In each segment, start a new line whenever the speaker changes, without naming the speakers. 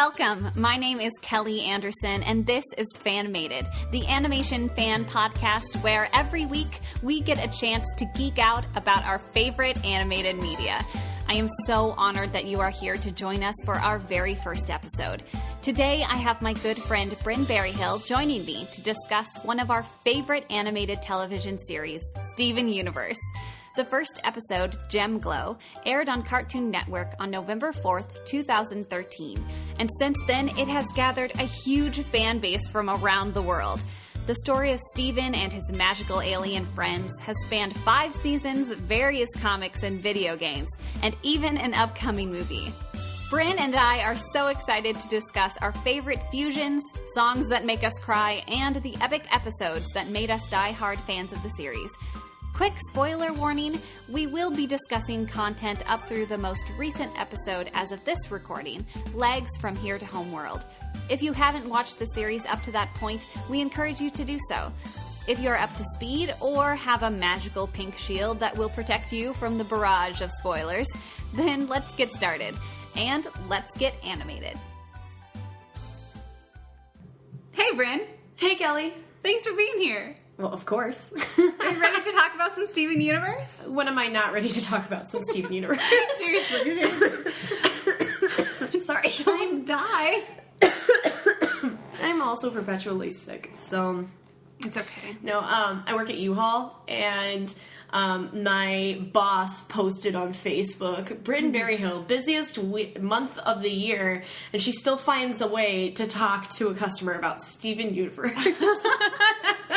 Welcome! My name is Kelly Anderson, and this is Fanimated, the animation fan podcast where every week we get a chance to geek out about our favorite animated media. I am so honored that you are here to join us for our very first episode. Today, I have my good friend Brynn Berryhill joining me to discuss one of our favorite animated television series, Steven Universe. The first episode, Gem Glow, aired on Cartoon Network on November 4th, 2013, and since then it has gathered a huge fan base from around the world. The story of Steven and his magical alien friends has spanned 5 seasons, various comics and video games, and even an upcoming movie. Brynn and I are so excited to discuss our favorite fusions, songs that make us cry, and the epic episodes that made us die-hard fans of the series. Quick spoiler warning, we will be discussing content up through the most recent episode as of this recording, Legs from Here to Homeworld. If you haven't watched the series up to that point, we encourage you to do so. If you're up to speed or have a magical pink shield that will protect you from the barrage of spoilers, then let's get started. And let's get animated. Hey, Brynn.
Hey, Kelly.
Thanks for being here.
Well, of course.
Are you ready to talk about some Steven Universe?
When am I not ready to talk about some Steven Universe?
Seriously.
Sorry.
Don't die.
I'm also perpetually sick, so...
It's okay.
No, I work at U-Haul, and my boss posted on Facebook, Brynn Berryhill, busiest month of the year, and she still finds a way to talk to a customer about Steven Universe.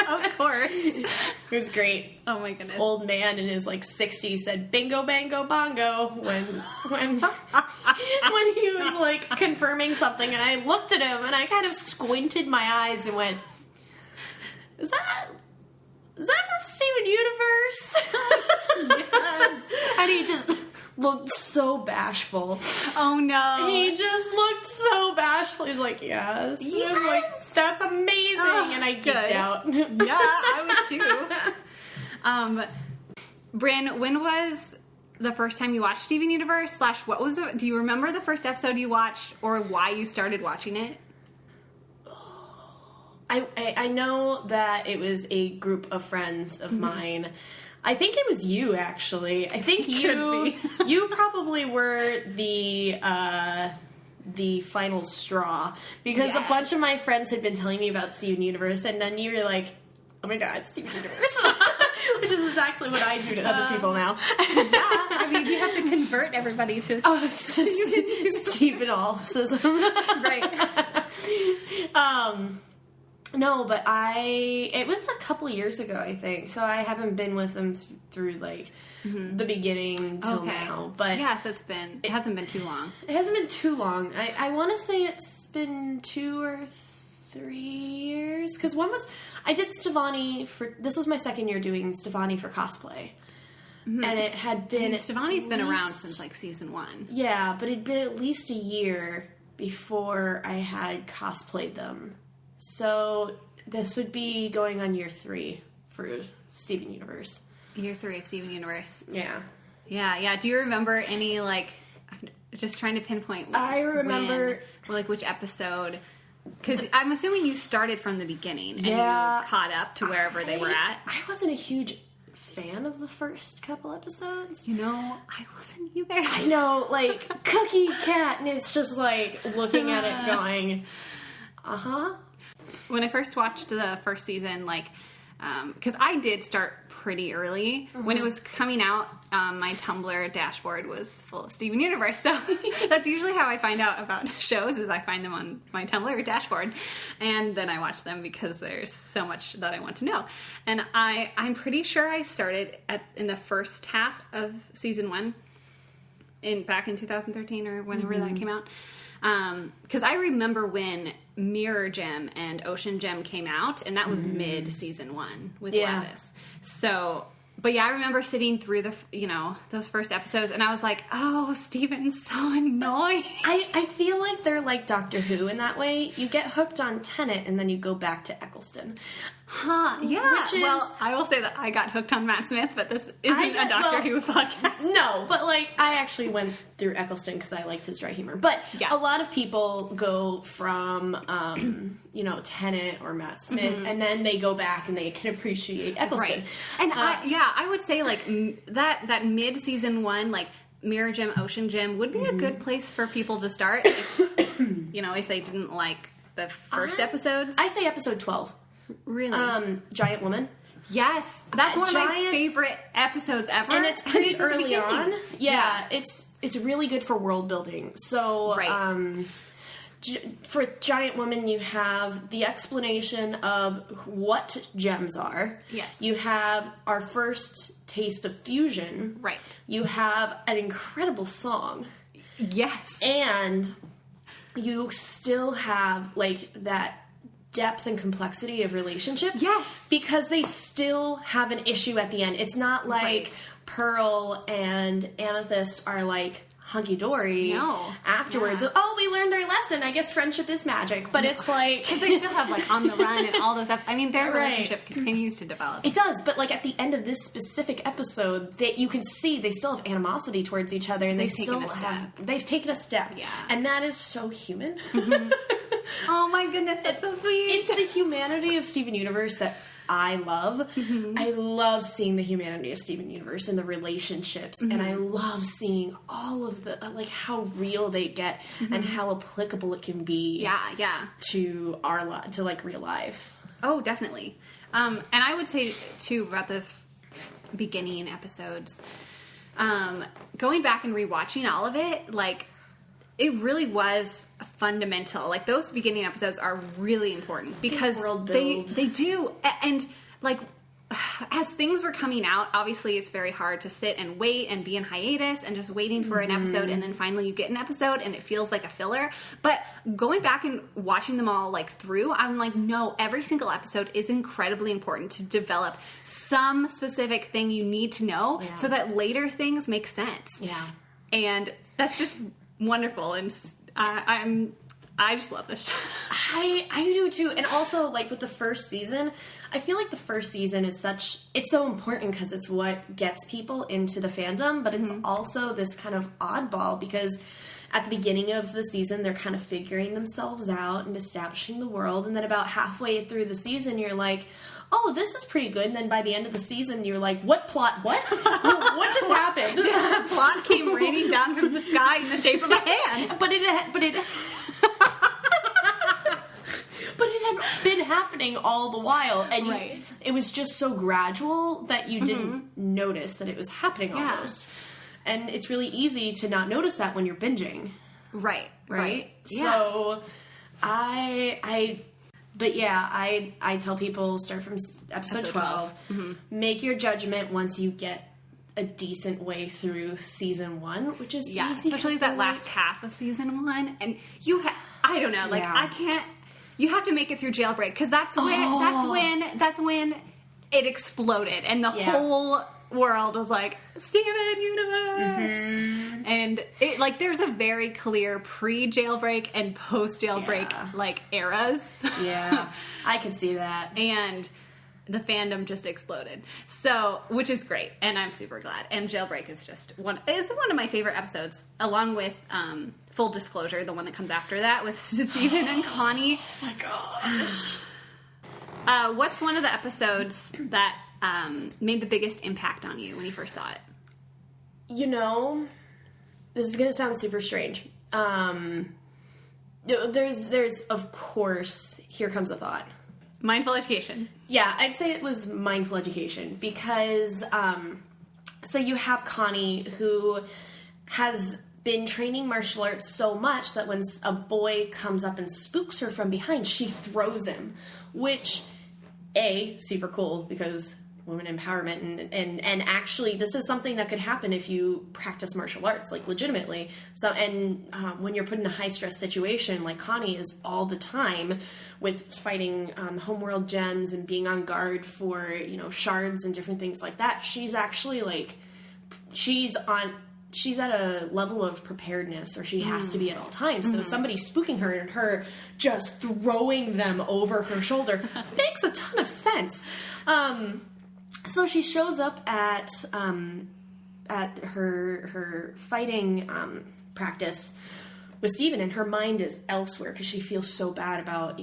Of course.
It was great.
Oh my goodness.
This old man in his 60s said bingo bango bongo when when he was confirming something, and I looked at him and I kind of squinted my eyes and went, Is that from Steven Universe?
Yes.
And he just looked so bashful.
Oh no.
He just looked so bashful. He was like, yes.
Yes.
I was like, that's amazing. And I geeked out.
Yeah, I would too. Brynn, when was the first time you watched Steven Universe? / what was it? Do you remember the first episode you watched or why you started watching it?
I know that it was a group of friends of mine. I think it was you, actually. I think you probably were the final straw, because a bunch of my friends had been telling me about Steven Universe, and then you were like, oh my god, Steven Universe. Which is exactly what I do to other people now.
Yeah, I mean, you have to convert everybody to
it's just Steven-allism.
Right.
No, but it was a couple years ago, I think. So I haven't been with them through the beginning till now. But
yeah, so it hasn't been too long.
It hasn't been too long. I want to say it's been 2 or 3 years. Because I did Stefani this was my second year doing Stefani for cosplay. Mm-hmm. And it had been...
Stefani's been around since season 1.
Yeah, but it'd been at least a year before I had cosplayed them. So this would be going on year 3 for Steven Universe.
Year 3 of Steven Universe.
Yeah.
Yeah. Do you remember any, I'm just trying to pinpoint
I remember...
which episode... Because I'm assuming you started from the beginning and you caught up to wherever they were at.
I wasn't a huge fan of the first couple episodes.
I wasn't either.
I know, Cookie Cat, and it's just looking at it going, uh-huh.
When I first watched the first season, because I did start pretty early. Mm-hmm. When it was coming out, my Tumblr dashboard was full of Steven Universe. So that's usually how I find out about shows, is I find them on my Tumblr dashboard. And then I watch them because there's so much that I want to know. And I'm pretty sure I started in the first half of season 1 back in 2013 or whenever that came out. Because I remember when Mirror Gem and Ocean Gem came out, and that was mid-season 1 with Lapis. So, but yeah, I remember sitting through those first episodes, and I was like, oh, Steven's so annoying.
I feel like they're like Doctor Who in that way. You get hooked on Tennant, and then you go back to Eccleston.
Huh, yeah.
Which is,
well, I will say that I got hooked on Matt Smith, but this isn't a Doctor Who podcast.
No, but, like, I actually went through Eccleston because I liked his dry humor. But a lot of people go from, you know, Tennant or Matt Smith, and then they go back and they can appreciate Eccleston.
Right. And I would say, like, that mid-season one, like, Mirror Gym, Ocean Gym would be a good place for people to start if, you know, if they didn't like the first episodes.
I say episode 12.
Really?
Giant Woman.
Yes. That's one of my favorite episodes ever.
And it's pretty early on. Yeah. It's really good for world building. So, for Giant Woman, you have the explanation of what gems are.
Yes.
You have our first taste of fusion.
Right.
You have an incredible song.
Yes.
And you still have, like, that depth and complexity of relationship.
Yes.
Because they still have an issue at the end. It's not like Pearl and Amethyst are, like, hunky-dory afterwards. Oh, we learned our lesson. I guess friendship is magic. But it's like...
Because they still have, like, On the Run and all those... I mean, their relationship continues to develop.
It does, but, like, at the end of this specific episode, that you can see they still have animosity towards each other, and they've taken a step.
Yeah.
And that is so human.
Oh, my goodness, that's so sweet.
It's the humanity of Steven Universe that I love. I love seeing the humanity of Steven Universe and the relationships, and I love seeing all of the, like, how real they get and how applicable it can be to to, like, real life.
Oh, definitely. And I would say, too, about the beginning episodes, going back and rewatching all of it, like, it really was fundamental. Like, those beginning episodes are really important because they do. And, like, as things were coming out, obviously it's very hard to sit and wait and be in hiatus and just waiting for an episode, and then finally you get an episode and it feels like a filler. But going back and watching them all, like, through, I'm like, no, every single episode is incredibly important to develop some specific thing you need to know so that later things make sense.
Yeah.
And that's just wonderful, and I just love this show.
I do too, and also, like, with the first season, I feel like the first season is it's so important because it's what gets people into the fandom, but it's also this kind of oddball because at the beginning of the season, they're kind of figuring themselves out and establishing the world, and then about halfway through the season, you're like, oh, this is pretty good. And then by the end of the season, you're like, what plot? What? What just happened?
The plot came raining down from the sky in the shape of a hand.
But it had been happening all the while, and it was just so gradual that you didn't notice that it was happening almost. And it's really easy to not notice that when you're binging. Right?
Yeah.
So But yeah, I tell people start from episode 12. Make your judgment once you get a decent way through season 1, which is easy.
Especially that last half of season 1. And I don't know, like, I can't, you have to make it through Jailbreak, because that's when it exploded, and the whole world was like, Steven Universe! And it, like, there's a very clear pre-Jailbreak and post-Jailbreak, like, eras.
Yeah, I can see that.
And the fandom just exploded. So, which is great, and I'm super glad. And Jailbreak is just one of my favorite episodes, along with Full Disclosure, the one that comes after that, with Steven and Connie.
Oh my gosh.
What's one of the episodes that made the biggest impact on you when you first saw it?
You know, this is going to sound super strange. There's of course, Here Comes a Thought.
Mindful Education.
Yeah, I'd say it was Mindful Education because, so you have Connie, who has been training martial arts so much that when a boy comes up and spooks her from behind, she throws him, which, super cool because women empowerment, and actually this is something that could happen if you practice martial arts, like, legitimately. So, and when you're put in a high stress situation, like Connie is all the time with fighting homeworld gems and being on guard for, shards and different things like that, she's actually, like, she's on she's at a level of preparedness, or she has to be at all times. So somebody spooking her and her just throwing them over her shoulder makes a ton of sense. So she shows up at her fighting practice with Steven, and her mind is elsewhere because she feels so bad about,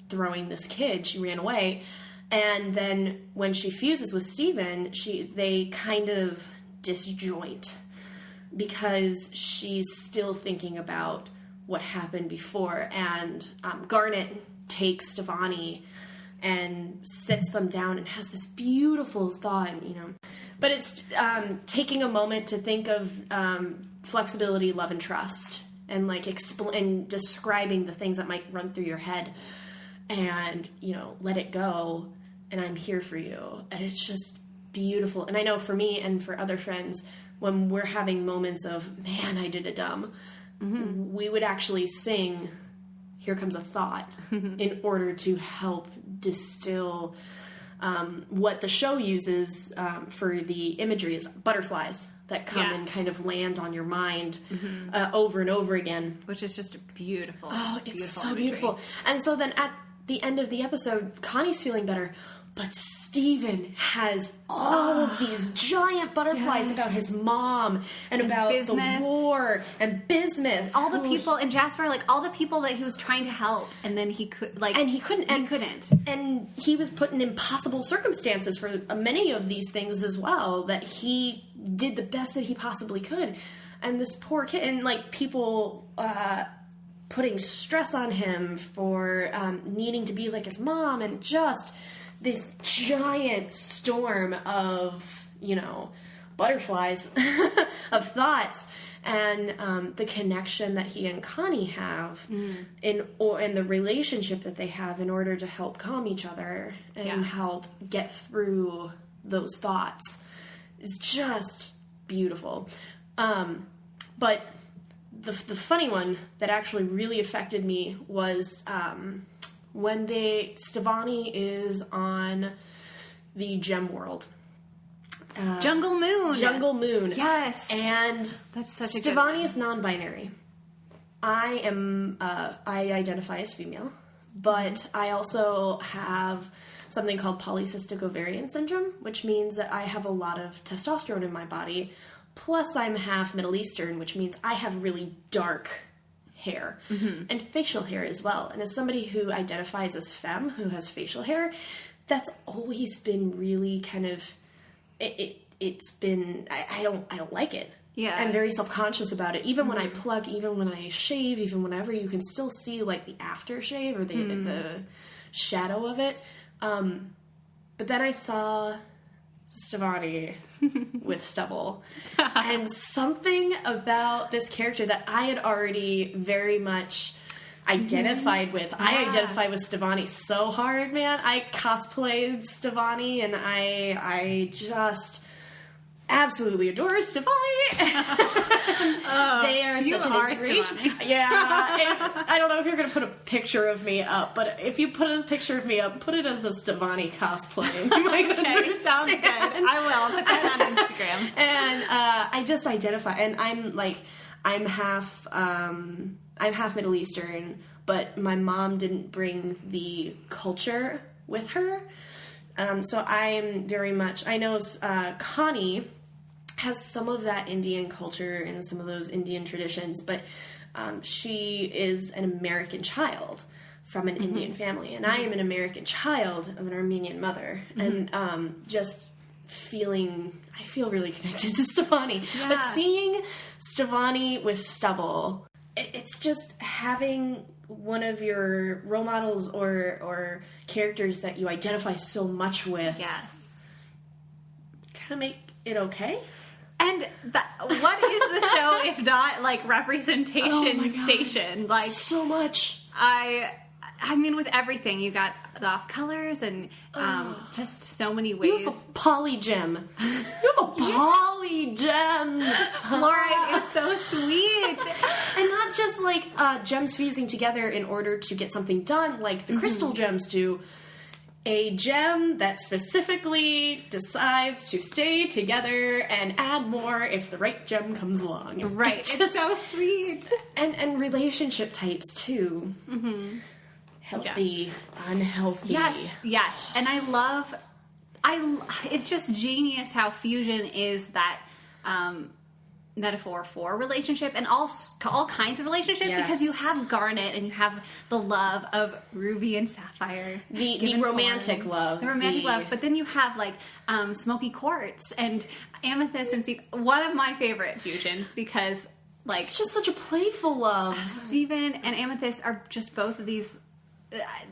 throwing this kid. She ran away. And then when she fuses with Steven, they kind of disjoint because she's still thinking about what happened before. And Garnet takes Stevani and sits them down and has this beautiful thought, But it's taking a moment to think of flexibility, love, and trust, and and describing the things that might run through your head, and let it go. And I'm here for you. And it's just beautiful. And I know for me and for other friends, when we're having moments of, man, I did a dumb, we would actually sing Here Comes a Thought in order to help distill what the show uses for the imagery is butterflies that come and kind of land on your mind over and over again.
Which is just beautiful.
Oh, it's
beautiful
so
imagery.
beautiful. And so then at the end of the episode, Connie's feeling better, but Steven has all of these giant butterflies about his mom and about Bismuth. The war and Bismuth.
All the people in Jasper, all the people that he was trying to help, and then he could,
and he couldn't.
He couldn't.
And he was put in impossible circumstances for many of these things as well, that he did the best that he possibly could. And this poor kid, and people putting stress on him for needing to be like his mom, and just this giant storm of, butterflies of thoughts, and the connection that he and Connie have and the relationship that they have in order to help calm each other and help get through those thoughts is just beautiful. But the funny one that actually really affected me was when Stevani is on the Gem World.
Jungle Moon.
Yes. And
that's such a
Stevani is non-binary. I identify as female, but I also have something called polycystic ovarian syndrome, which means that I have a lot of testosterone in my body. Plus, I'm half Middle Eastern, which means I have really dark hair and facial hair as well. And as somebody who identifies as femme, who has facial hair, that's always been really kind of it's been I don't like it.
Yeah,
I'm very self-conscious about it. Even when I pluck, even when I shave, even whenever, you can still see the aftershave or the shadow of it. But then I saw Stevani with stubble, and something about this character that I had already very much identified with. I identify with Stevani so hard, man. I cosplayed Stevani, and I just absolutely adore Stevani. They are such an inspiration.
Stevani.
Yeah, I don't know if you're going to put a picture of me up, but if you put a picture of me up, put it as a Stevani cosplay.
Okay, sounds good. I will. I'll put that on Instagram.
And I just identify, and I'm half Middle Eastern, but my mom didn't bring the culture with her. So I'm very much, I know Connie has some of that Indian culture and some of those Indian traditions, but she is an American child from an Indian family, and I am an American child of an Armenian mother, and I feel really connected to Stevani. Yeah. But seeing Stevani with stubble, it's just having one of your role models or characters that you identify so much with.
Yes.
Kind of make it okay.
And what is the show if not representation station?
So much.
I mean, with everything, you got the off colors and just so many ways.
You have a polygem. You have a polygem.
Fluorite is so sweet.
And not just gems fusing together in order to get something done like the crystal gems do. a gem that specifically decides to stay together and add more if the right gem comes along.
Right. It's so sweet.
And relationship types, too.
Mm-hmm.
Healthy, unhealthy.
Yes. And it's just genius how fusion is that metaphor for relationship and all kinds of relationship, because you have Garnet and you have the love of Ruby and Sapphire,
the romantic love,
but then you have like Smoky Quartz and Amethyst and Steve. One of my favorite fusions, because like
it's just such a playful love.
Steven and Amethyst are just both of these.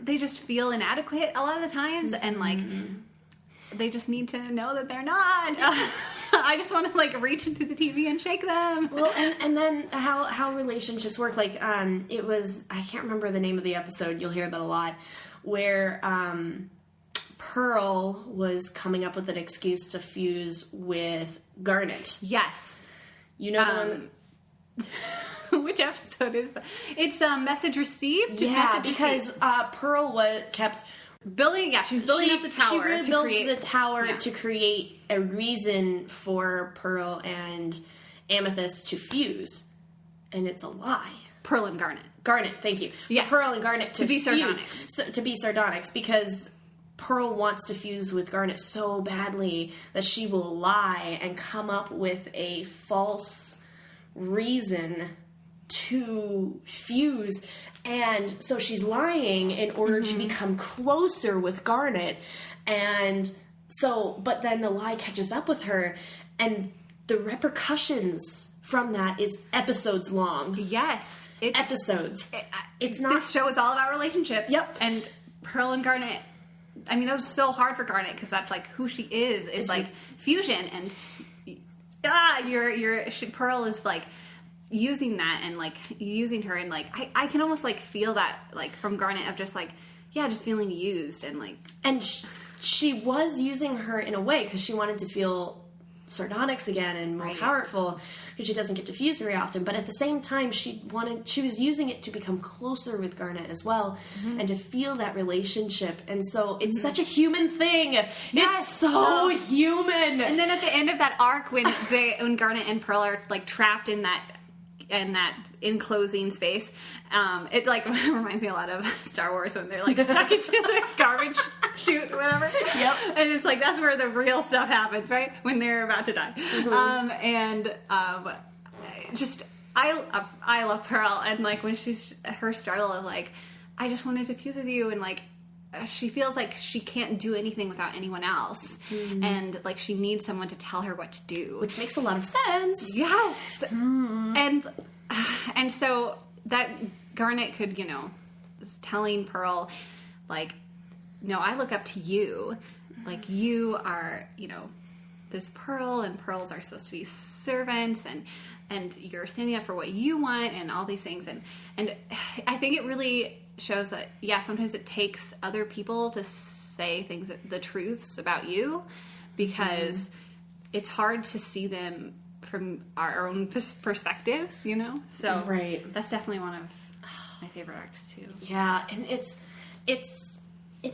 They just feel inadequate a lot of the times, and like they just need to know that they're not. I just want to like reach into the TV and shake them.
Well, and then how relationships work. Like it was, I can't remember the name of the episode. You'll hear that a lot, where Pearl was coming up with an excuse to fuse with Garnet.
Yes,
you know the one.
Which episode is that? It's message received.
Yeah, because Pearl kept
building. Yeah, she's building up the tower.
She really builds the tower to create a reason for Pearl and Amethyst to fuse, and it's a lie.
Pearl and Garnet.
Garnet, thank you.
Yes.
Pearl and Garnet to
be
fuse.
Sardonyx.
So, to be Sardonyx, because Pearl wants to fuse with Garnet so badly that she will lie and come up with a false reason to fuse, and so she's lying in order to become closer with Garnet, and so but then the lie catches up with her, and the repercussions from that is episodes long.
Yes,
it's episodes. It's not.
This show is all about relationships.
Yep.
And Pearl and Garnet. I mean, that was so hard for Garnet because that's like who she is. Is like fusion, and Pearl is like using that and like using her, and like I can almost like feel that like from Garnet of just like just feeling used, and like she was using her in a way because she wanted to feel Sardonyx again and more powerful, because she doesn't get to fuse very often, but at the same time she was using it to become closer with Garnet as well, and to feel that relationship, and so it's such a human thing. Yes, it's so human. And then at the end of that arc, when Garnet and Pearl are like trapped in that enclosing space, it like reminds me a lot of Star Wars when they're like stuck into the garbage chute or whatever.
Yep.
And it's like that's where the real stuff happens, right? When they're about to die. Just I love Pearl, and like when she's her struggle of like I just wanted to fuse with you, and like she feels like she can't do anything without anyone else, and like she needs someone to tell her what to do,
which makes a lot of sense.
Yes. And so that Garnet could, is telling Pearl like, no, I look up to you, like you are, this Pearl, and Pearls are supposed to be servants, and you're standing up for what you want, and all these things, and I think it really shows that sometimes it takes other people to say things, the truths about you, because it's hard to see them from our own perspectives, so that's definitely one of my favorite arcs too.
Yeah, and it's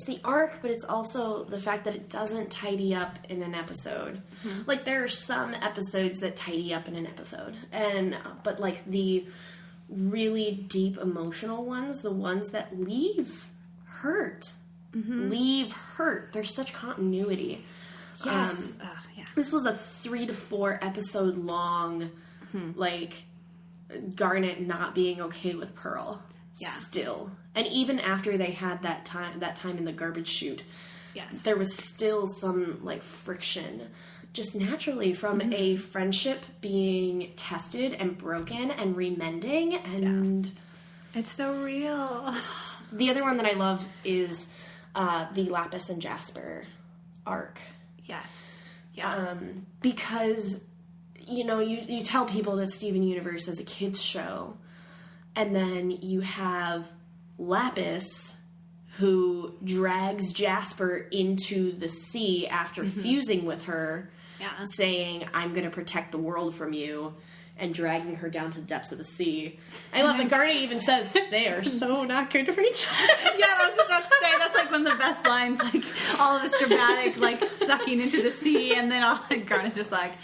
the arc, but it's also the fact that it doesn't tidy up in an episode. Like there are some episodes that tidy up in an episode, but like the really deep emotional ones, the ones that leave hurt, there's such continuity.
Yes.
This was a 3 to 4 episode long, like Garnet not being okay with Pearl still, and even after they had that time in the garbage chute, there was still some like friction, just naturally from a friendship being tested and broken and remending, and
it's so real.
The other one that I love is the Lapis and Jasper arc.
Yes.
Because you tell people that Steven Universe is a kids show, and then you have Lapis who drags Jasper into the sea after fusing with her, saying, I'm going to protect the world from you. and dragging her down to the depths of the sea. I love that Garnet even says, they are so not good for each other.
Yeah, I was just about to say, that's like one of the best lines, like, all of this dramatic, like, sucking into the sea, and then Garnet's just like,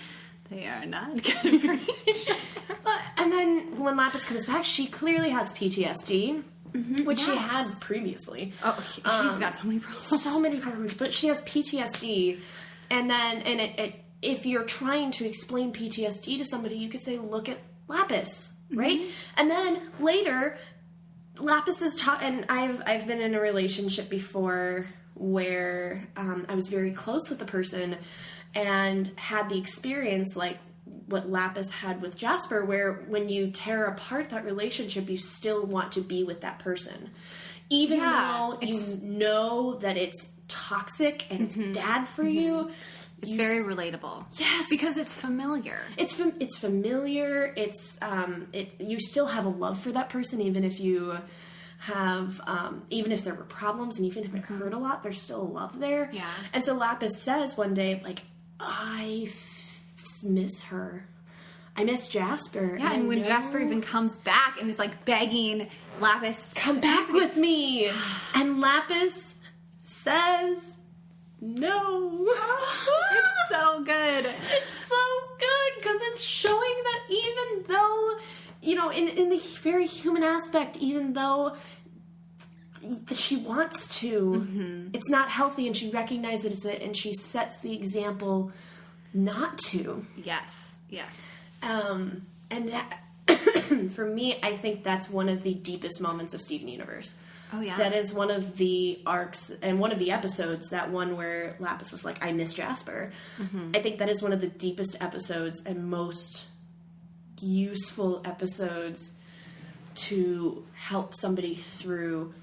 they are not good for each other.
And then when Lapis comes back, she clearly has PTSD, which she had previously.
Oh, she's got so many problems.
So many problems, but she has PTSD, and then, if you're trying to explain PTSD to somebody, you could say, look at Lapis, right? And then later, Lapis is taught, and I've been in a relationship before where I was very close with the person and had the experience like what Lapis had with Jasper, where when you tear apart that relationship, you still want to be with that person. Even though you know that it's toxic and it's bad for you.
It's very relatable.
Yes,
because it's familiar.
It's familiar. It's you still have a love for that person, even if you have even if there were problems and even if it hurt a lot, there's still a love there.
Yeah.
And so Lapis says one day, like, I miss her. I miss Jasper.
Yeah, and when Jasper even comes back and is like begging Lapis to
come back with me, and Lapis says, no.
It's so good.
It's so good because it's showing that even though, you know, in the very human aspect, even though she wants to, it's not healthy, and she recognizes it, and she sets the example not to.
Yes, yes.
And that, for me, I think that's one of the deepest moments of Steven Universe.
Oh, yeah.
That is one of the arcs and one of the episodes, that one where Lapis is like, I miss Jasper. I think that is one of the deepest episodes and most useful episodes to help somebody through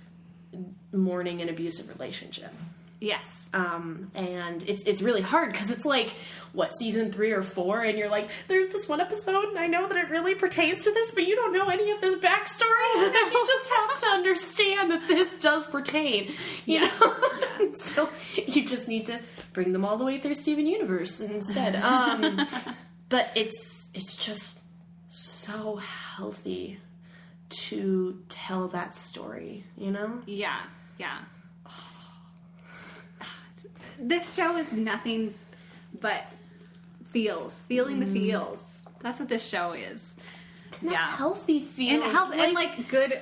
mourning an abusive relationship.
Yes.
And it's really hard because it's like, what, season 3 or 4, and you're like, there's this one episode, and I know that it really pertains to this, but you don't know any of this backstory, and you just have to understand that this does pertain, you know? So you just need to bring them all the way through Steven Universe instead. But it's just so healthy to tell that story, you know?
Yeah, yeah. This show is nothing but feeling the feels. That's what this show is.
Healthy feels.
And like good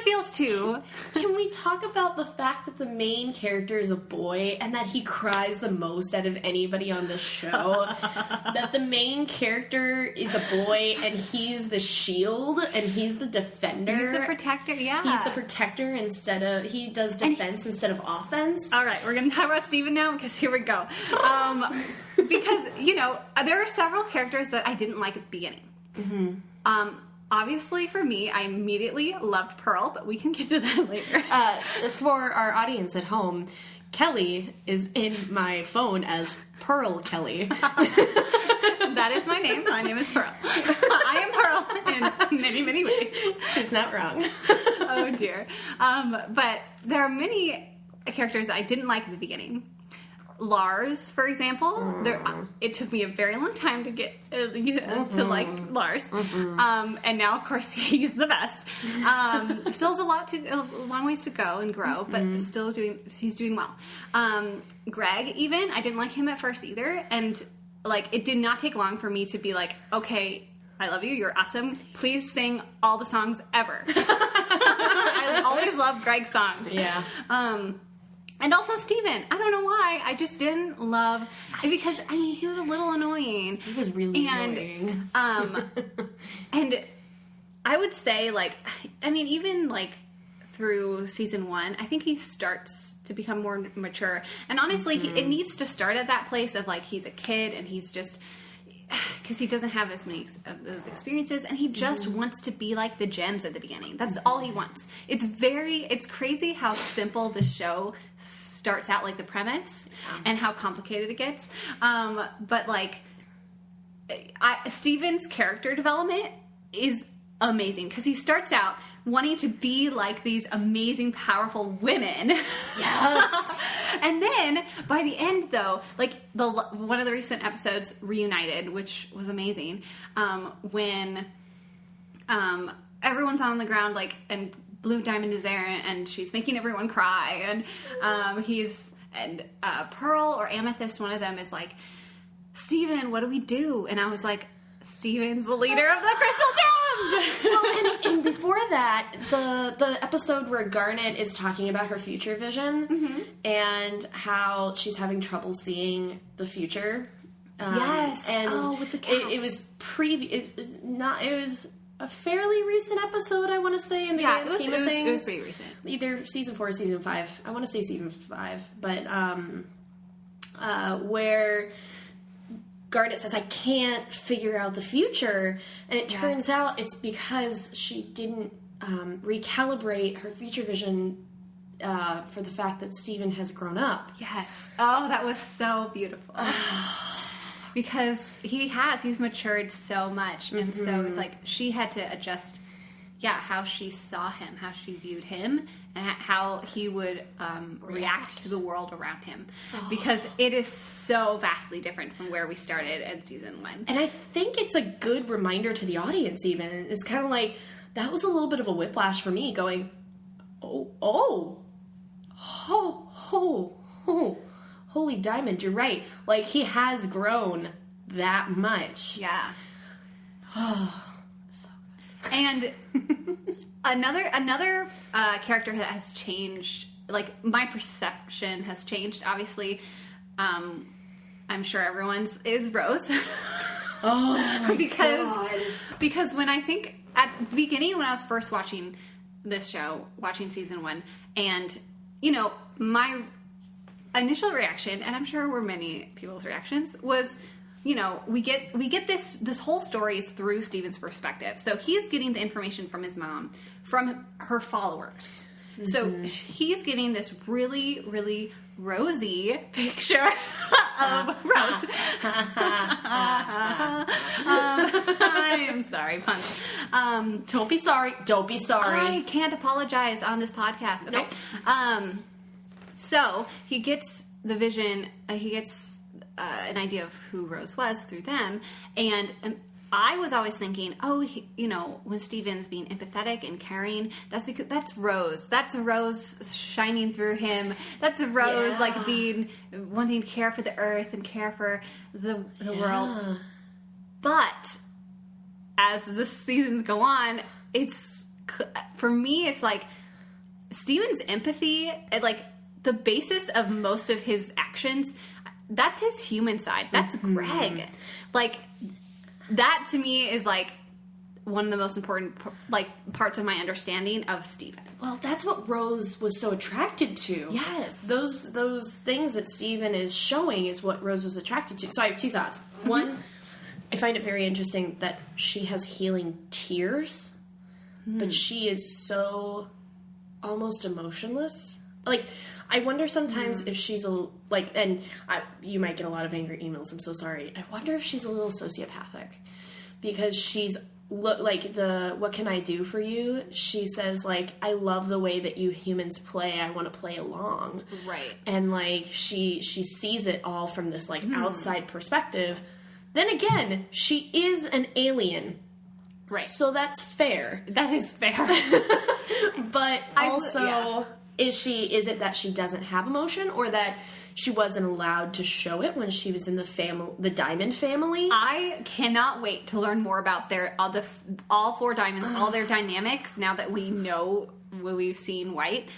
feels too.
Can we talk about the fact that the main character is a boy and that he cries the most out of anybody on the show? That the main character is a boy and he's the shield and he's the defender.
He's the protector, yeah.
He's the protector he does defense instead of offense.
All right, we're going to talk about Steven now because here we go. Because, you know, there are several characters that I didn't like at the beginning. Obviously, for me, I immediately loved Pearl, but we can get to that later.
For our audience at home, Kelly is in my phone as Pearl Kelly.
That is my name. My name is Pearl. I am Pearl in many, many ways.
She's not wrong.
Oh, dear. But there are many characters that I didn't like at the beginning. Lars, for example, it took me a very long time to get to like Lars, and now of course he's the best. Still has a long ways to go and grow, but he's doing well. Greg, even I didn't like him at first either, and like it did not take long for me to be like, okay, I love you, you're awesome. Please sing all the songs ever. I always love Greg's songs.
Yeah.
And also Steven. I don't know why. I just didn't love... Because, I mean, he was a little annoying.
He was really annoying.
And I would say, like... I mean, even, like, through season 1, I think he starts to become more mature. And honestly, it needs to start at that place of, like, he's a kid and he's just... Because he doesn't have as many of those experiences, and he just wants to be like the gems at the beginning. That's all he wants. It's crazy how simple the show starts out, like the premise, and how complicated it gets. But like, Steven's character development is amazing because he starts out wanting to be like these amazing, powerful women.
Yes.
And then by the end, though, like one of the recent episodes, Reunited, which was amazing, when everyone's on the ground, like, and Blue Diamond is there, and she's making everyone cry, and Pearl or Amethyst, one of them is like, Steven, what do we do? And I was like, Steven's the leader of the Crystal Gems!
Well, and before that, the episode where Garnet is talking about her future vision and how she's having trouble seeing the future.
Yes.
And
with the cats.
It was a fairly recent episode, I want to say, in the grand scheme of things.
It was pretty recent.
Either season 4 or season 5. I want to say season 5. But, where Garnet says, I can't figure out the future. And it turns out it's because she didn't recalibrate her future vision for the fact that Steven has grown up.
Yes. Oh, that was so beautiful. Because he's matured so much. And so it's like she had to adjust, how she saw him, how she viewed him, and how he would react to the world around him. Because it is so vastly different from where we started in season 1.
And I think it's a good reminder to the audience even. It's kind of like, that was a little bit of a whiplash for me going, holy Diamond, you're right. Like, he has grown that much.
Yeah.
So good.
And another character that has changed, like, my perception has changed, obviously. I'm sure everyone's is Rose.
Oh my God.
Because when I think, at the beginning when I was first watching this show, watching season 1, and, my initial reaction, and I'm sure were many people's reactions, was, we get this whole story is through Steven's perspective. So he's getting the information from his mom, from her followers. Mm-hmm. So he's getting this really, really rosy picture of Rose. I am sorry, puns.
Don't be sorry. Don't be sorry.
I can't apologize on this podcast. Okay.
Nope.
So he gets the vision. He gets an idea of who Rose was through them, and I was always thinking, when Steven's being empathetic and caring, that's because that's Rose. That's a Rose shining through him. That's a Rose like wanting to care for the earth and care for the world. But as the seasons go on, for me, it's like Steven's empathy, like the basis of most of his actions. That's his human side. That's Greg. Like, that to me is like one of the most important parts of my understanding of Steven.
Well, that's what Rose was so attracted to.
Yes.
Those things that Steven is showing is what Rose was attracted to. So I have 2 thoughts. One, I find it very interesting that she has healing tears, but she is so almost emotionless. Like, I wonder sometimes if she's you might get a lot of angry emails, I'm so sorry. I wonder if she's a little sociopathic because she's what can I do for you? She says, like, I love the way that you humans play. I want to play along.
Right.
And, like, she sees it all from this, like, outside perspective. Then again, she is an alien.
Right.
So that's fair.
That is fair.
But also... Is it that she doesn't have emotion, or that she wasn't allowed to show it when she was in the Diamond family?
I cannot wait to learn more about all 4 diamonds, all their dynamics. Now that we know when we've seen White,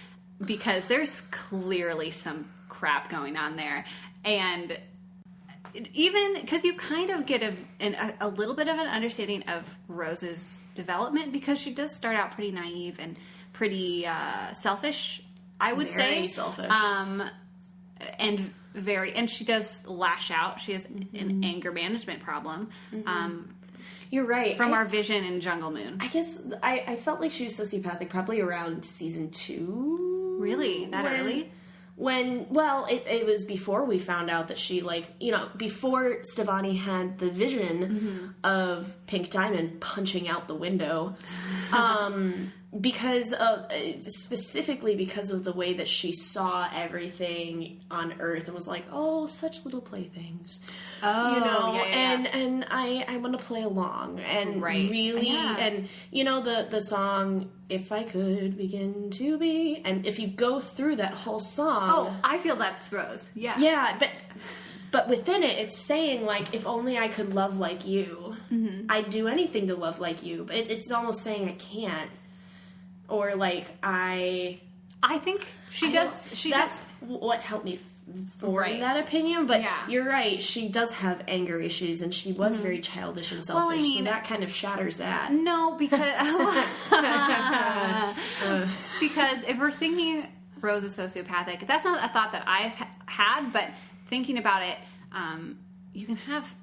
because there's clearly some crap going on there, and even because you kind of get a little bit of an understanding of Rose's development, because she does start out pretty naive and pretty selfish, I would say.
Very selfish.
And she does lash out. She has an anger management problem.
You're right.
From our vision in Jungle Moon.
I guess I felt like she was sociopathic probably around season 2.
Really? That early?
It was before we found out that she, before Stevani had the vision of Pink Diamond punching out the window, specifically because of the way that she saw everything on Earth and was like, oh, such little playthings.
Oh,
and I want to play along. And really, and, the song, If I Could Begin to Be, and if you go through that whole song...
Oh, I feel that's Rose. Yeah.
Yeah, but within it, it's saying, like, if only I could love like you. I'd do anything to love like you. But it's almost saying I can't. Or, like, I think she does... That's what helped me form that opinion. But you're right. She does have anger issues, and she was very childish and selfish. So that kind of shatters that.
No, because... because if we're thinking Rose is sociopathic, that's not a thought that I've had, but thinking about it, you can have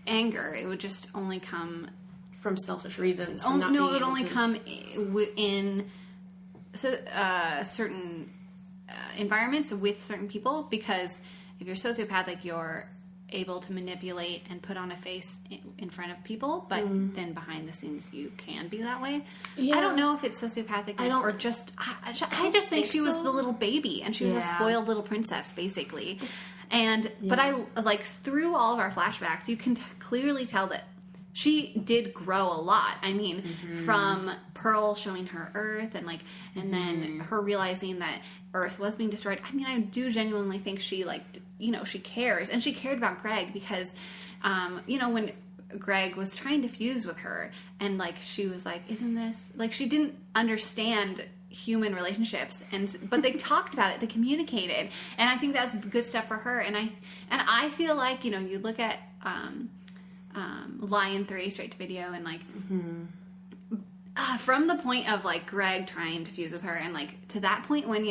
anger. It would just only come...
From selfish reasons.
It would only come in certain environments with certain people, because if you're sociopathic, you're able to manipulate and put on a face in front of people, but then behind the scenes you can be that way. Yeah. I don't know if it's sociopathicness or just... I just think she was the little baby, and she was a spoiled little princess, basically. But I, through all of our flashbacks, you can clearly tell that she did grow a lot. I mean, from Pearl showing her Earth and then her realizing that Earth was being destroyed. I mean, I do genuinely think she she cares, and she cared about Greg because, when Greg was trying to fuse with her and she was like, isn't this, she didn't understand human relationships, but they talked about it, they communicated, and I think that's a good step for her. And I feel like, you look at, Lion 3 straight to video and from the point of Greg trying to fuse with her and to that point when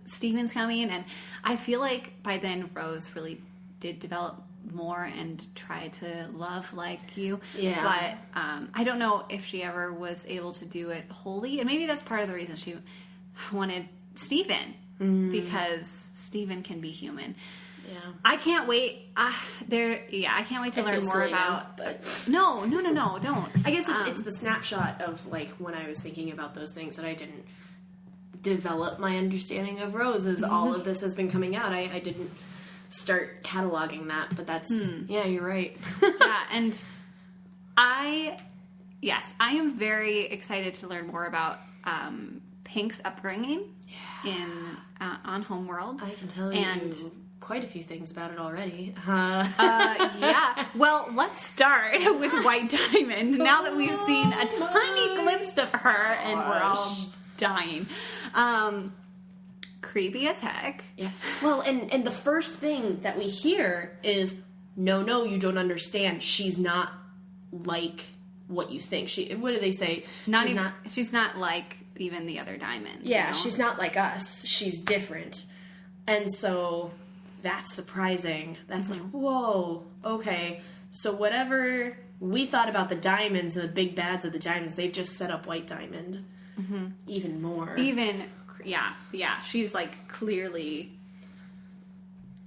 Steven's coming, and I feel like by then Rose really did develop more and try to love like you, but I don't know if she ever was able to do it wholly, and maybe that's part of the reason she wanted Steven, because Steven can be human. Yeah. I can't wait. I can't wait to learn more about. But no, don't.
I guess it's the snapshot of when I was thinking about those things that I didn't develop my understanding of Rose as all of this has been coming out. I didn't start cataloging that, but that's you're right.
Yeah, and I am very excited to learn more about Pink's upbringing on Homeworld.
I can tell you quite a few things about it already.
Yeah. Well, let's start with White Diamond. Now that we've seen a tiny glimpse of her, and we're all dying. Creepy as heck.
Yeah. Well, and the first thing that we hear is, no, you don't understand. She's not like what you think. What do they say?
She's not like even the other diamonds.
Yeah, she's not like us. She's different. And so that's surprising. That's whoa, okay. So whatever we thought about the diamonds and the big bads of the diamonds, they've just set up White Diamond even more.
Yeah. She's clearly...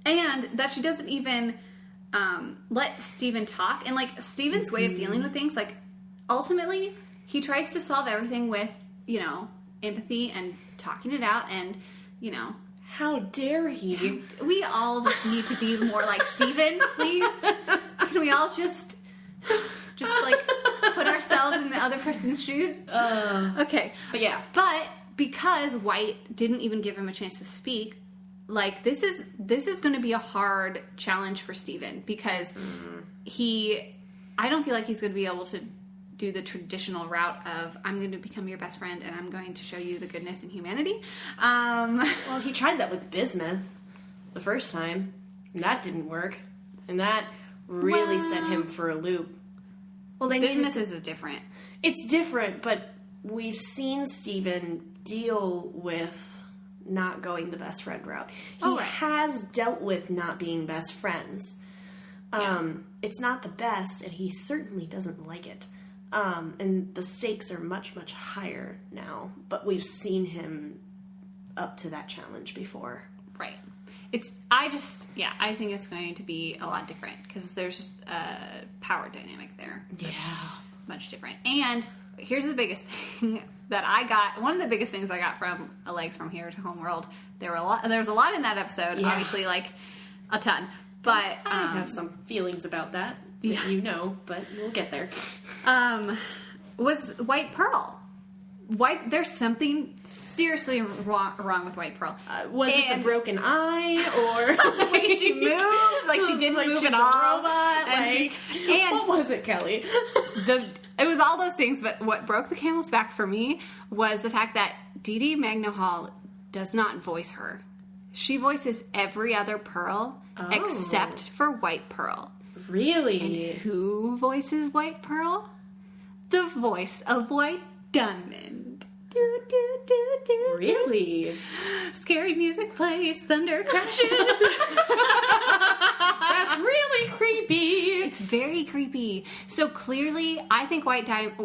And that she doesn't even let Steven talk. And Steven's way of dealing with things, ultimately, he tries to solve everything with, empathy and talking it out and,
How dare he?
We all just need to be more like Steven, please. Can we all just put ourselves in the other person's shoes? Okay. But because White didn't even give him a chance to speak, this is going to be a hard challenge for Steven, because I don't feel like he's going to be able to do the traditional route of, I'm going to become your best friend and I'm going to show you the goodness and humanity.
Well, he tried that with Bismuth the first time, and that didn't work. And that really sent him for a loop. Well,
Bismuth is different.
It's different, but we've seen Steven deal with not going the best friend route. He has dealt with not being best friends. It's not the best, and he certainly doesn't like it. And the stakes are much, much higher now. But we've seen him up to that challenge before.
Right. I think it's going to be a lot different because there's a power dynamic there.
Yeah.
Much different. And here's the biggest thing that I got. One of the biggest things I got from A Legs From Here to Homeworld. There was a lot in that episode. Yeah. Obviously, like a ton. But
I have some feelings about that but we'll get there.
Was White Pearl. There's something seriously wrong with White Pearl.
Was it the broken eye, or
like she moved, like she didn't move at all?
Robot, what was it, Kelly?
It was all those things, but what broke the camel's back for me was the fact that Dee Dee Magno-Hall does not voice her. She voices every other Pearl except for White Pearl.
Really?
And who voices White Pearl? The voice of White Diamond. Do, do, do, do.
Really?
Scary music plays, thunder crashes.
That's really creepy.
It's very creepy. So clearly, I think White Diamond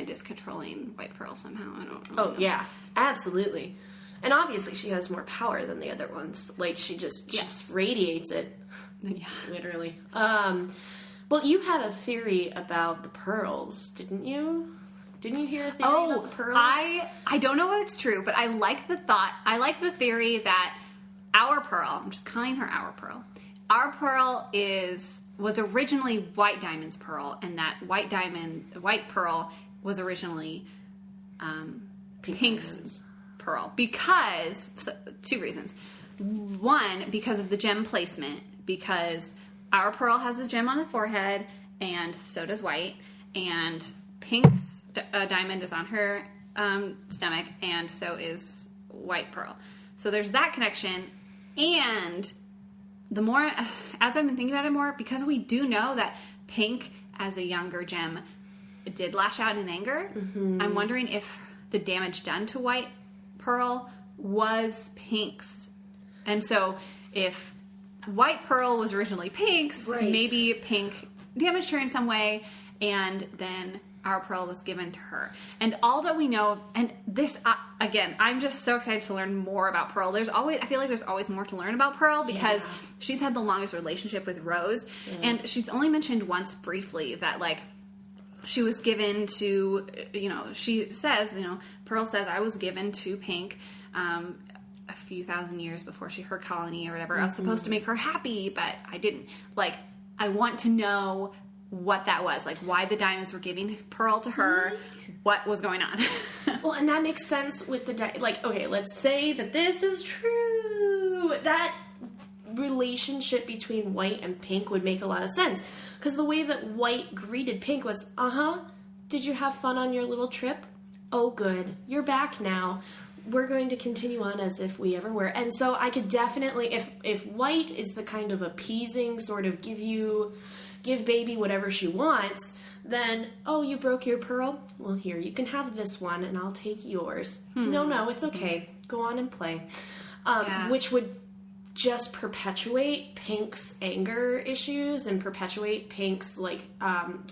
is controlling White Pearl somehow. I don't really know.
Yeah. Absolutely. And obviously she has more power than the other ones. Like, she just radiates it.
Yeah.
Literally. Well, you had a theory about the pearls, didn't you? Didn't you hear a theory about the pearls?
I don't know whether it's true, but I like the thought. I like the theory that our Pearl, I'm just calling her our Pearl. Our Pearl was originally White Diamond's Pearl, and that White Pearl was originally Pink's Pearl. Because, two reasons. One, because of the gem placement, because our Pearl has a gem on the forehead, and so does White, and Pink's diamond is on her stomach, and so is White Pearl. So there's that connection, and the more, as I've been thinking about it more, because we do know that Pink, as a younger gem, did lash out in anger, I'm wondering if the damage done to White Pearl was Pink's. And so if White Pearl was originally Pink's, maybe Pink damaged her in some way, and then our Pearl was given to her. And all that we know, and this, again, I'm just so excited to learn more about Pearl. I feel like there's always more to learn about Pearl, because she's had the longest relationship with Rose, and she's only mentioned once briefly that, like, she was given to, she says, Pearl says, I was given to Pink, a few thousand years before her colony or whatever. I was supposed to make her happy, but I didn't. Like, I want to know what that was. Like, why the diamonds were giving Pearl to her. What was going on?
Well, and that makes sense with okay, let's say that this is true. That relationship between White and Pink would make a lot of sense. Because the way that White greeted Pink was, did you have fun on your little trip? Oh, good. You're back now. We're going to continue on as if we ever were. And so I could definitely, if White is the kind of appeasing sort of give baby whatever she wants, then, you broke your pearl? Well, here, you can have this one and I'll take yours. No, it's okay. Go on and play. Which would just perpetuate Pink's anger issues and perpetuate Pink's,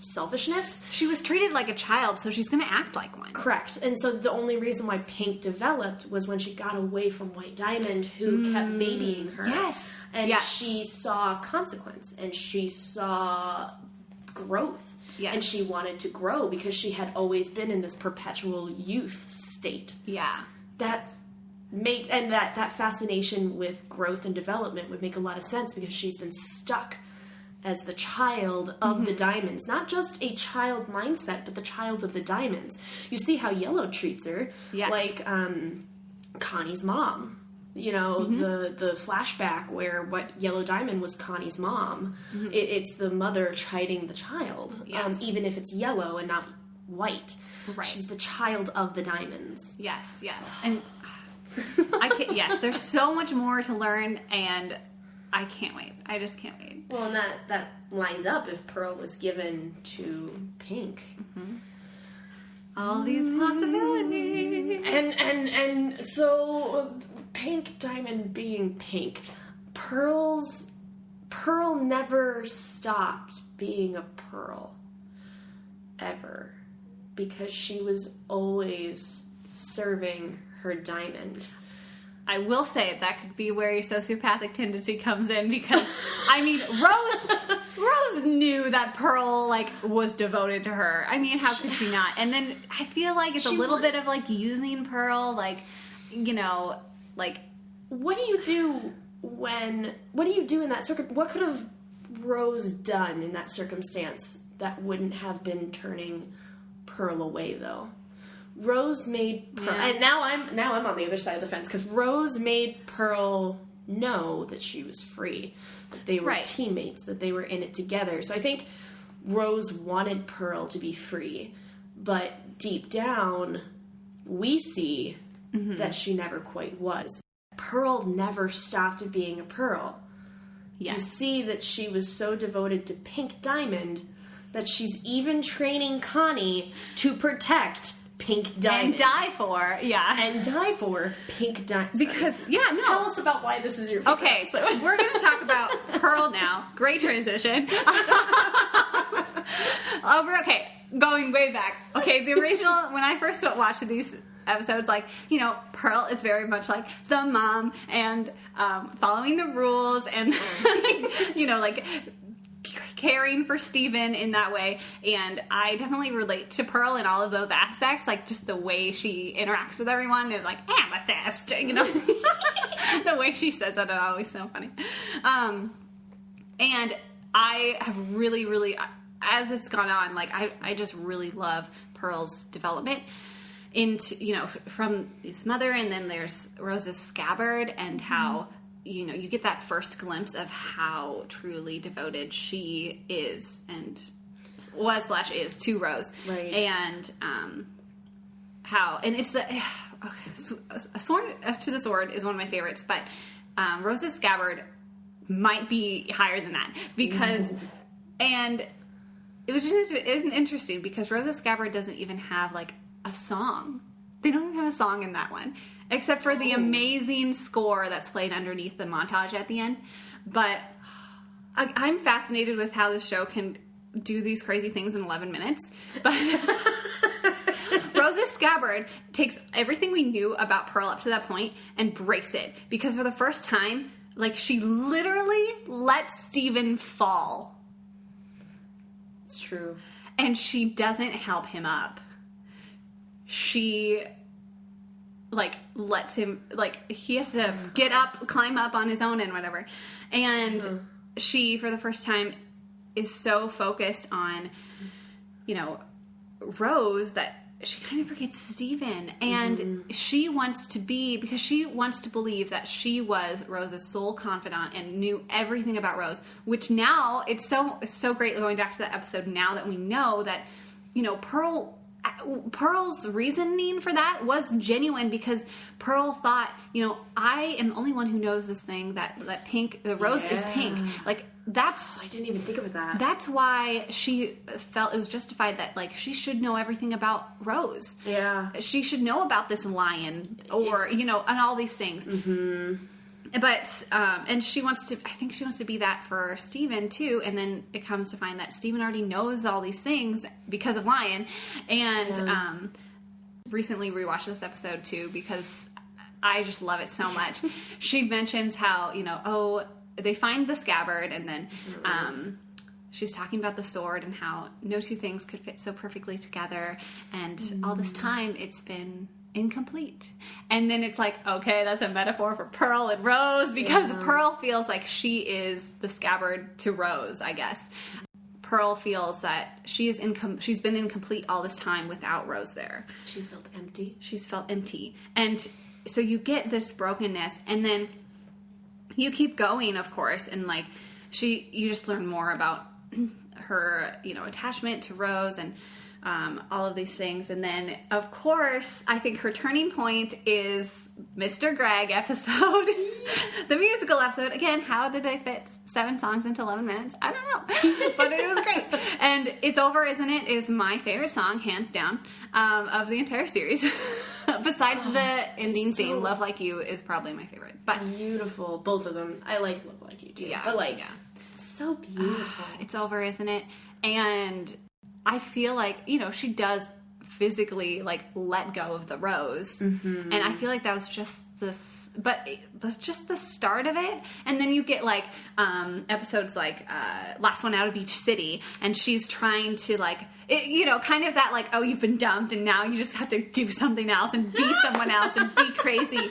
selfishness.
She was treated like a child, so she's going to act like one.
Correct. And so the only reason why Pink developed was when she got away from White Diamond, who kept babying her.
Yes.
And she saw consequence, and she saw growth. Yes. And she wanted to grow because she had always been in this perpetual youth state.
Yeah.
That fascination with growth and development would make a lot of sense, because she's been stuck as the child of the diamonds. Not just a child mindset, but the child of the diamonds. You see how Yellow treats her. Yes. Like Connie's mom. The flashback where what Yellow Diamond was Connie's mom. It's the mother chiding the child. Yes. Even if it's yellow and not white. Right. She's the child of the diamonds.
Yes. And there's so much more to learn, and I can't wait. I just can't wait.
Well, and that lines up if Pearl was given to Pink.
All these possibilities.
And so Pink Diamond being Pink, Pearl never stopped being a Pearl. Ever. Because she was always serving her diamond.
I will say that could be where your sociopathic tendency comes in, because I mean, Rose knew that Pearl like was devoted to her. I mean, how could she not? And then I feel like it's a little bit of like using Pearl, like, you know, like,
what do you do in that what could have Rose done in that circumstance that wouldn't have been turning Pearl away, though? Rose made Pearl, and now I'm on the other side of the fence, because Rose made Pearl know that she was free, that they were teammates, that they were in it together. So I think Rose wanted Pearl to be free, but deep down, we see that she never quite was. Pearl never stopped being a Pearl. Yes. You see that she was so devoted to Pink Diamond that she's even training Connie to protect Pink Diamond.
And die for Pink Diamond.
Because, tell us about why this is your favorite episode.
We're going to talk about Pearl now. Great transition. Going way back. Okay, the original, when I first watched these episodes, like, you know, Pearl is very much like the mom and following the rules and, you know, like caring for Steven in that way. And I definitely relate to Pearl in all of those aspects, like just the way she interacts with everyone and like, amethyst, you know, the way she says it is always so funny. And I have really, really, as it's gone on, like I just really love Pearl's development into, you know, from his mother, and then there's Rose's scabbard, and how, you know, you get that first glimpse of how truly devoted she is and is to Rose.
Right.
And how, and it's the, A Sword to the Sword is one of my favorites, but Rose's scabbard might be higher than that, because, and it was just interesting because Rose's scabbard doesn't even have like a song. They don't even have a song in that one, except for the amazing score that's played underneath the montage at the end. But I'm fascinated with how this show can do these crazy things in 11 minutes. But Rose's scabbard takes everything we knew about Pearl up to that point and breaks it. Because for the first time, like, she literally lets Steven fall.
It's true.
And she doesn't help him up. She, like, lets him, like, he has to get up, climb up on his own and whatever. And she, for the first time, is so focused on, you know, Rose that she kind of forgets Steven. And she wants to be, because she wants to believe that she was Rose's sole confidant and knew everything about Rose, which now, it's so great going back to that episode now that we know that, you know, Pearl's reasoning for that was genuine, because Pearl thought, you know, I am the only one who knows this thing, that the rose is pink. Like, that's...
I didn't even think of that.
That's why she felt it was justified that, like, she should know everything about Rose.
Yeah.
She should know about this lion, or, you know, and all these things. But, and she wants to, I think she wants to be that for Steven too, and then it comes to find that Steven already knows all these things because of Lion, and, recently rewatched this episode too, because I just love it so much. She mentions how, you know, they find the scabbard, and then, she's talking about the sword and how no two things could fit so perfectly together, and all this time it's been incomplete. And then it's like, okay, that's a metaphor for Pearl and Rose, because Pearl feels like she is the scabbard to Rose, I guess. Pearl feels that she's been incomplete all this time without Rose there.
She's felt empty.
She's felt empty. And so you get this brokenness, and then you keep going, of course, and like you just learn more about her, you know, attachment to Rose and all of these things. And then, of course, I think her turning point is Mr. Greg episode. The musical episode. Again, how did they fit 7 songs into 11 minutes? I don't know. But it was great. And It's Over, Isn't It? Is my favorite song, hands down, of the entire series. Besides the ending theme, Love Like You is probably my favorite. But
beautiful. Both of them. I like Love Like You too.
Yeah.
But like, so beautiful.
It's Over, Isn't It? And I feel like, you know, she does physically, like, let go of the rose. And I feel like that was just this, but it was just the start of it. And then you get, like, episodes like Last One Out of Beach City, and she's trying to, like, you know, kind of that, like, oh, you've been dumped and now you just have to do something else and be someone else and be crazy.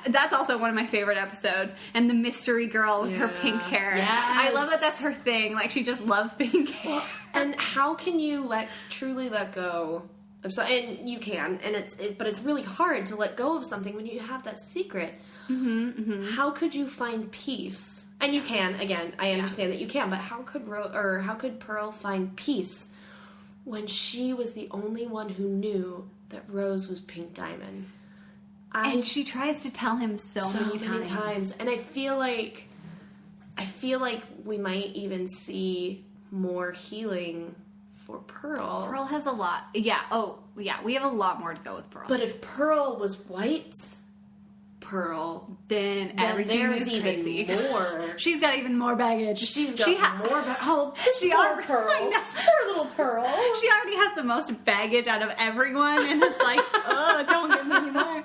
That's also one of my favorite episodes. And the mystery girl with her pink hair.
Yes.
I love that that's her thing. Like, she just loves pink hair.
And how can you truly let go of something? And you can, and but it's really hard to let go of something when you have that secret. How could you find peace? And you can, again, I understand that you can, but how could Pearl find peace when she was the only one who knew that Rose was Pink Diamond?
And she tries to tell him so many times.
And I feel like we might even see more healing for Pearl.
Pearl has a lot. Yeah. Oh, yeah. We have a lot more to go with Pearl.
But if Pearl was White's Pearl,
then everything
there's
is
even
crazy.
more.
She's got even more baggage.
She's got more baggage. Oh,
she
poor Pearl. Poor little Pearl.
She already has the most baggage out of everyone, and it's like, oh, don't give me any more.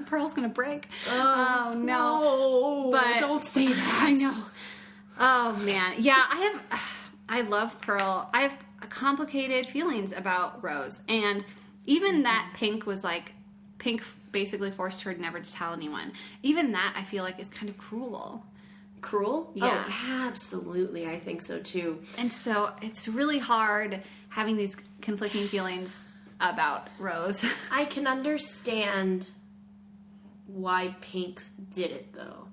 Pearl's gonna break. Oh no! But
don't say that.
I know. Oh man, yeah. I love Pearl. I have complicated feelings about Rose, and even that Pink basically forced her never to tell anyone. Even that, I feel like, is kind of cruel.
Cruel?
Yeah.
Oh, absolutely. I think so, too.
And so it's really hard having these conflicting feelings about Rose.
I can understand why Pink did it, though.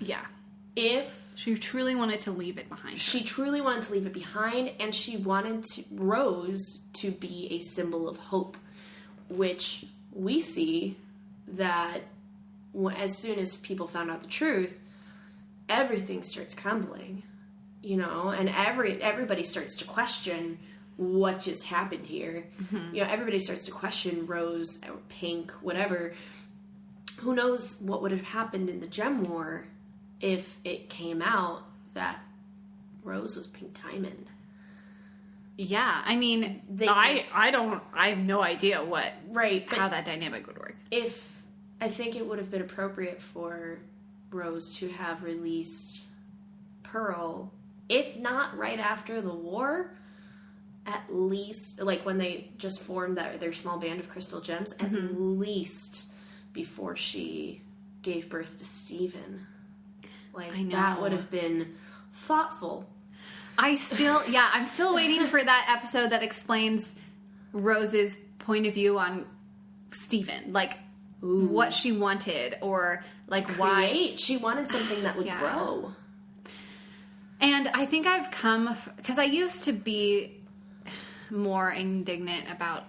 Yeah.
If
she truly wanted to leave it behind her.
She truly wanted to leave it behind, and she wanted Rose to be a symbol of hope, which we see that as soon as people found out the truth, everything starts crumbling, you know, and everybody starts to question what just happened here. You know, everybody starts to question Rose or Pink, whatever. Who knows what would have happened in the Gem War if it came out that Rose was Pink Diamond.
Yeah, I mean, I have no idea how that dynamic would work.
I think it would have been appropriate for Rose to have released Pearl, if not right after the war, at least, like, when they just formed their small band of crystal gems, at least before she gave birth to Stephen. Like,
I know.
That would have been thoughtful.
I'm still waiting for that episode that explains Rose's point of view on Stephen. Like, what she wanted, or, like, why.
She wanted something that would grow.
And I think I've come, because I used to be more indignant about,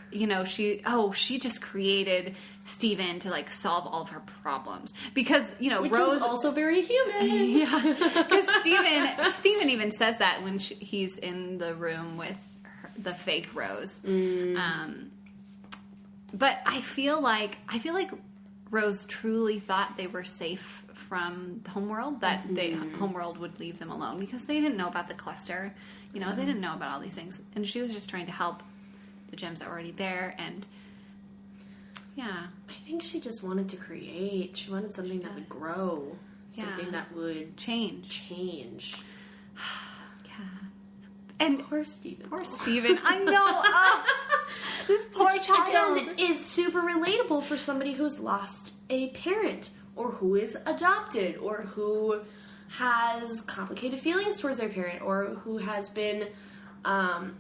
you know, she just created Stephen to, like, solve all of her problems. Because, you know,
Which
Rose
is also very human.
Yeah. Because Stephen even says that when he's in the room with the fake Rose. But I feel like Rose truly thought they were safe from the homeworld, that homeworld would leave them alone, because they didn't know about the cluster. You know, they didn't know about all these things. And she was just trying to help the gems that were already there, and yeah.
I think she just wanted to create. She wanted something that would grow. Something that would change.
Yeah. And
poor Stephen.
I know. This poor child.
Again, is super relatable for somebody who's lost a parent, or who is adopted, or who has complicated feelings towards their parent, or who has been,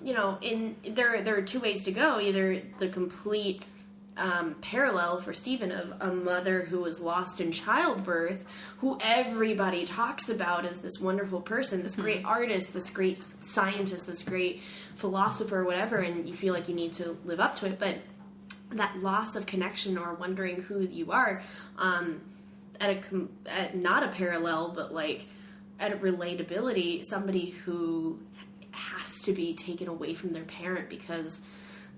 you know, there are two ways to go. Either the complete parallel for Stephen of a mother who was lost in childbirth, who everybody talks about as this wonderful person, this great artist, this great scientist, this great philosopher, whatever, and you feel like you need to live up to it, but that loss of connection or wondering who you are, at not a parallel, but like at a relatability, somebody who has to be taken away from their parent because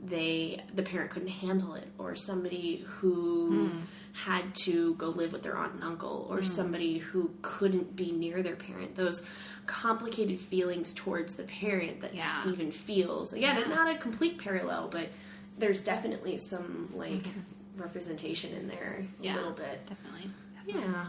the parent couldn't handle it, or somebody who had to go live with their aunt and uncle, or somebody who couldn't be near their parent. Those complicated feelings towards the parent that Stephen feels. Again, not a complete parallel, but there's definitely some, like, representation in there a little bit.
Definitely.
Yeah.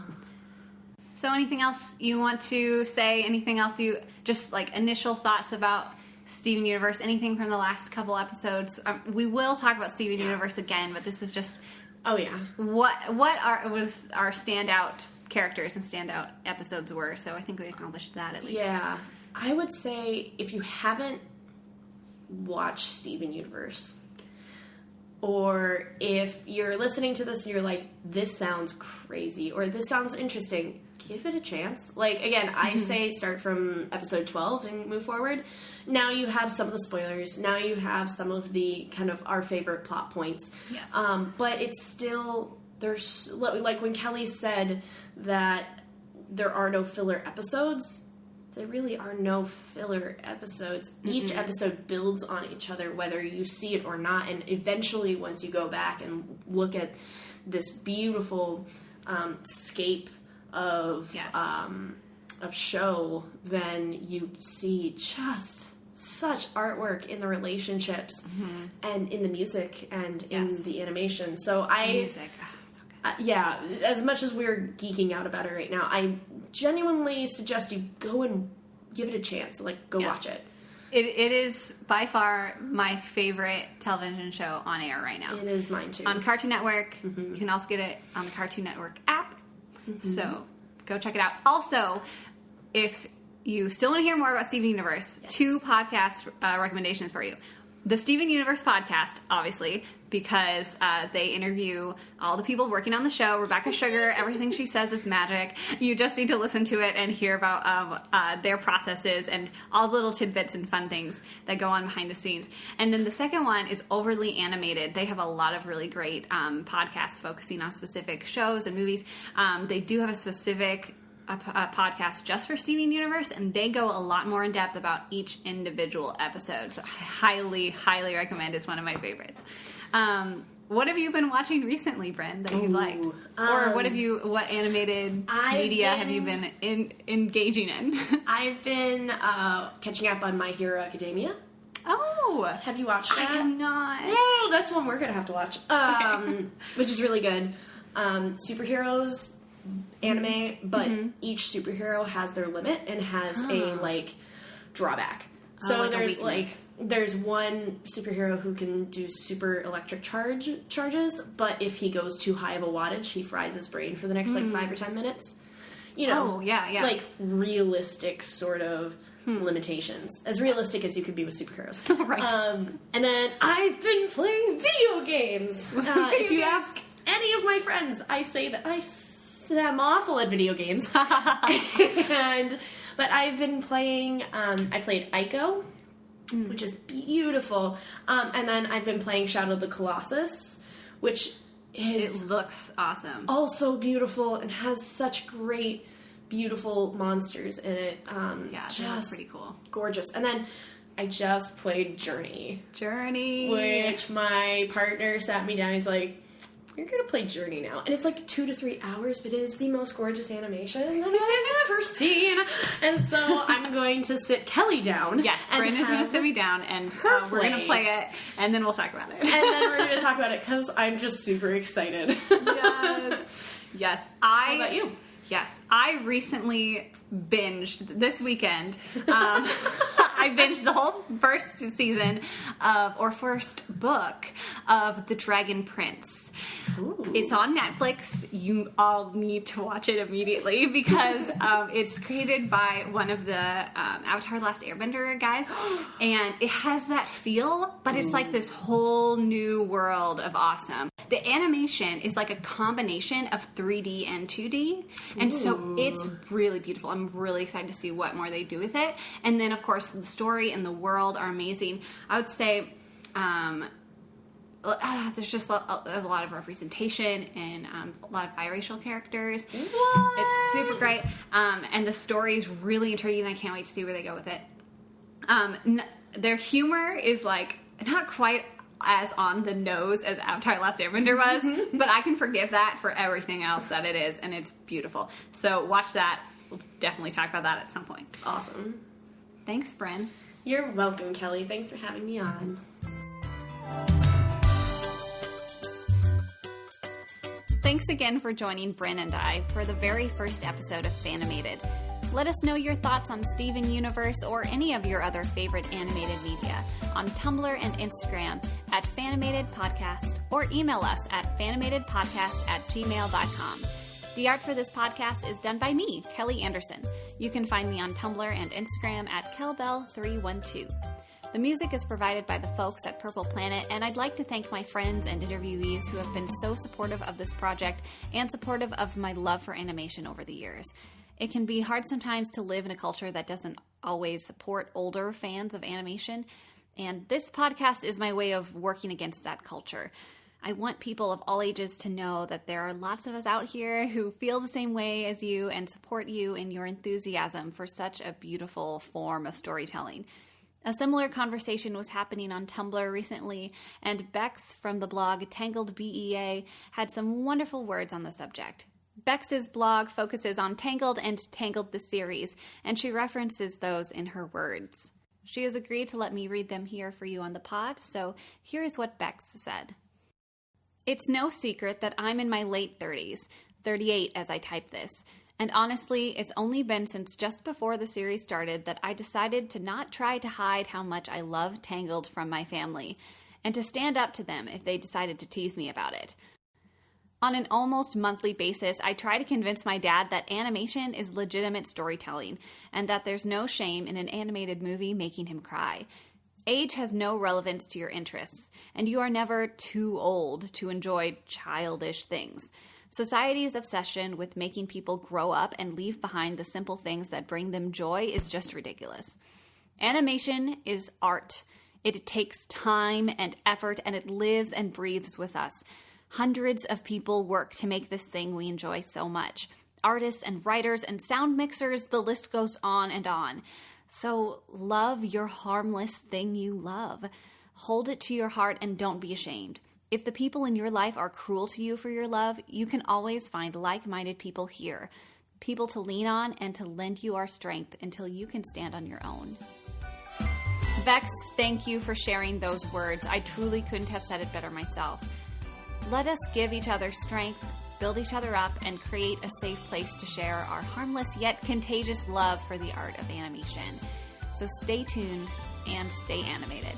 So anything else you want to say? Anything else just like initial thoughts about Steven Universe? Anything from the last couple episodes? We will talk about Steven Universe again, but this is just...
Oh, yeah.
What was our standout characters and standout episodes were, so I think we accomplished that at least.
Yeah. I would say if you haven't watched Steven Universe, or if you're listening to this and you're like, this sounds crazy, or this sounds interesting, give it a chance. Like, again, I say start from episode 12 and move forward. Now you have some of the spoilers. Now you have some of the kind of our favorite plot points.
Yes.
But it's still, there's, like when Kelly said that there are no filler episodes, there really are no filler episodes. Each episode builds on each other, whether you see it or not. And eventually, once you go back and look at this beautiful scape of show, then you see just such artwork in the relationships and in the music and in the animation. So
music. So good.
Yeah, as much as we're geeking out about it right now, I genuinely suggest you go and give it a chance. Like, go watch it.
It is by far my favorite television show on air right now.
It is mine too.
On Cartoon Network. You can also get it on the Cartoon Network app. So go check it out. Also, if you still want to hear more about Steven Universe, 2 podcast recommendations for you. The Steven Universe podcast, obviously, because they interview all the people working on the show. Rebecca Sugar, everything she says is magic. You just need to listen to it and hear about their processes and all the little tidbits and fun things that go on behind the scenes. And then the second one is Overly Animated. They have a lot of really great podcasts focusing on specific shows and movies. They do have a specific a podcast just for Steven Universe, and they go a lot more in depth about each individual episode. So I highly, highly recommend. It's one of my favorites. What have you been watching recently, Brynn, that you've liked? Or what animated media have you been engaging in?
I've been catching up on My Hero Academia.
Oh!
Have you watched that?
I have not.
Well, that's one we're going to have to watch. Which is really good. Superheroes anime, but each superhero has their limit and has a drawback. So there's one superhero who can do super electric charges, but if he goes too high of a wattage, he fries his brain for the next 5 or 10 minutes. You know, like realistic sort of limitations, as realistic as you could be with superheroes.
Right.
And then I've been playing video games. If you ask any of my friends, I say that I'm awful at video games. But I've been playing, I played Ico, which is beautiful. And then I've been playing Shadow of the Colossus, which is...
It looks awesome.
Also beautiful and has such great, beautiful monsters in it.
Just pretty cool.
Gorgeous. And then I just played Journey.
Which
my partner sat me down. He's like, you're going to play Journey now. And it's like 2 to 3 hours, but it is the most gorgeous animation that I've ever seen. And so I'm going to sit Kelly down.
Yes, Brynn is going to sit me down, and we're going to play it, and then we'll talk about it.
And then we're going to talk about it, because I'm just super excited.
Yes.
How about you?
Yes. I recently binged this weekend. I binged the whole first season first book of The Dragon Prince.
Ooh.
It's on Netflix. You all need to watch it immediately, because it's created by one of the Avatar: The Last Airbender guys, and it has that feel, but it's like this whole new world of awesome. The animation is like a combination of 3D and 2D, and so it's really beautiful. I'm really excited to see what more they do with it. And then, of course, the story and the world are amazing. I would say there's just a lot of representation and a lot of biracial characters.
What?
It's super great. And the story is really intriguing. I can't wait to see where they go with it. Their humor is like not quite as on the nose as Avatar Last Airbender was, but I can forgive that for everything else that it is, and it's beautiful. So watch that. We'll definitely talk about that at some point.
Awesome.
Thanks, Brynn.
You're welcome, Kelly. Thanks for having me on.
Thanks again for joining Brynn and I for the very first episode of Fanimated. Let us know your thoughts on Steven Universe or any of your other favorite animated media on Tumblr and Instagram at Fanimated Podcast, or email us at fanimatedpodcast@gmail.com. The art for this podcast is done by me, Kelly Anderson. You can find me on Tumblr and Instagram at kelbell312. The music is provided by the folks at Purple Planet, and I'd like to thank my friends and interviewees who have been so supportive of this project and supportive of my love for animation over the years. It can be hard sometimes to live in a culture that doesn't always support older fans of animation, and this podcast is my way of working against that culture. I want people of all ages to know that there are lots of us out here who feel the same way as you and support you in your enthusiasm for such a beautiful form of storytelling. A similar conversation was happening on Tumblr recently, and Bex from the blog Tangled BEA had some wonderful words on the subject. Bex's blog focuses on Tangled and Tangled the series, and she references those in her words. She has agreed to let me read them here for you on the pod, so here is what Bex said. It's no secret that I'm in my late 30s, 38 as I type this, and honestly, it's only been since just before the series started that I decided to not try to hide how much I love Tangled from my family, and to stand up to them if they decided to tease me about it. On an almost monthly basis, I try to convince my dad that animation is legitimate storytelling, and that there's no shame in an animated movie making him cry. Age has no relevance to your interests, and you are never too old to enjoy childish things. Society's obsession with making people grow up and leave behind the simple things that bring them joy is just ridiculous. Animation is art. It takes time and effort, and it lives and breathes with us. Hundreds of people work to make this thing we enjoy so much. Artists and writers and sound mixers, the list goes on and on. So love your harmless thing you love. Hold it to your heart and don't be ashamed. If the people in your life are cruel to you for your love, you can always find like-minded people here. People to lean on and to lend you our strength until you can stand on your own. Bex, thank you for sharing those words. I truly couldn't have said it better myself. Let us give each other strength, build each other up, and create a safe place to share our harmless yet contagious love for the art of animation. So stay tuned and stay animated.